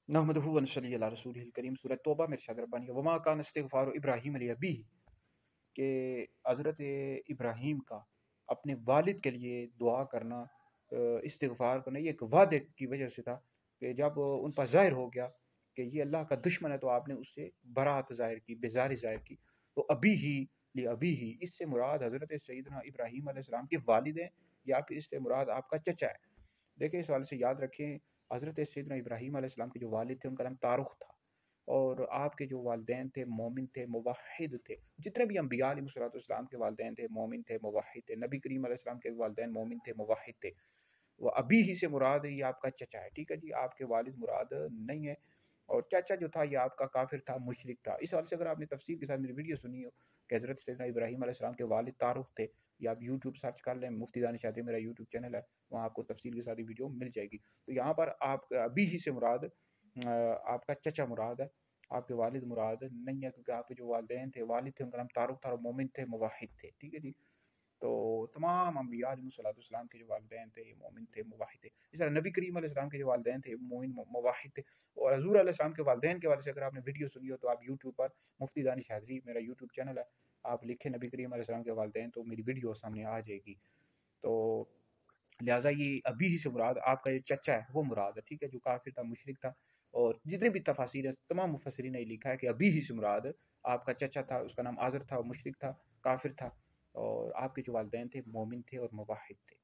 नहमदुहु व नसल्ली अला रसूलिहिल करीम। सूरह तौबा में इरशाद रब्बानी वमा कान इस्तिग़फ़ारु इब्राहीम लिअबीही, कि हज़रत इब्राहीम का अपने वालिद के लिए दुआ करना, इस्तिग़फ़ार करना, ये एक वादे की वजह से था कि जब उन पर ज़ाहिर हो गया कि ये अल्लाह का दुश्मन है तो आपने उससे बरात ज़ाहिर की, बेज़ारी ज़ाहिर की। तो अभी ही लिअबीही, इससे मुराद हज़रत सैयदना इब्राहीम अलैहिस्सलाम के वालिद हैं या फिर इससे मुराद आपका चचा है। देखिए इस वाले से याद रखें, हज़रत सैयदना इब्राहीम अलैहिस्सलाम के जो वालिद थे उनका नाम तारुख था, और आपके जो वालिदैन थे मोमिन थे, मुवहिद थे। जितने भी अम्बिया अलैहिस्सलाम के वालिदैन थे मोमिन थे, मुवहिद थे। नबी करीम अलैहिस्सलाम के वालिदैन मोमिन थे, मुवहिद थे। वो अभी ही से मुराद ये आपका चचा है, ठीक है जी, आपके वालिद मुराद नहीं है। और चाचा जो था ये आपका काफिर था, मुशरिक था। इस हाल से अगर आपने तफसील के साथ मेरी वीडियो सुनी हो कि हज़रत सैयदना इब्राहीम अलैहिस्सलाम के वालिद तारुख थे, या आप यूट्यूब सर्च कर लें, मुफ्ती दानिश शादी मेरा यूट्यूब चैनल है, वहाँ आपको तफसील के साथ वीडियो मिल जाएगी। तो यहाँ पर आप अभी ही से मुराद आपका चचा मुराद है, आपके वालिद मुराद नहीं है, क्योंकि आपके जो वालिदैन थे, वालिद थे, उनका नाम तारुक था और मोमिन थे, मुवाहिद थे, ठीक है जी। तो तमाम अम्बिया अलैहिस्सलाम के जो वालिदैन थे ये मोमिन थे, मुवाहिद थे। इस तरह नबी करीम अलैहिस्सलाम के जो वालिदैन थे मोमिन मुवाहिद थे। और हज़ूर अलैहिस्सलाम के वालिदैन के बारे से अगर आपने वीडियो सुनी हो तो आप यूट्यूब पर मुफ्ती दानिश हाज़री मेरा यूट्यूब चैनल है, आप लिखें नबी करीम अलैहिस्सलाम के वालिदैन तो मेरी वीडियो सामने आ जाएगी। तो लिहाजा ये अभी ही से मुराद आपका ये चचा है वो मुराद है, ठीक है, जो काफिर था, मुशरिक था। और जितने भी तफासिर है तमाम मुफस्सिरीन ने लिखा है कि अभी ही से मुराद आपका चचा था, उसका नाम आज़र था, मुशरिक था, काफिर था, और आपके जो वालिदैन थे मोमिन थे और मुवाहिद थे।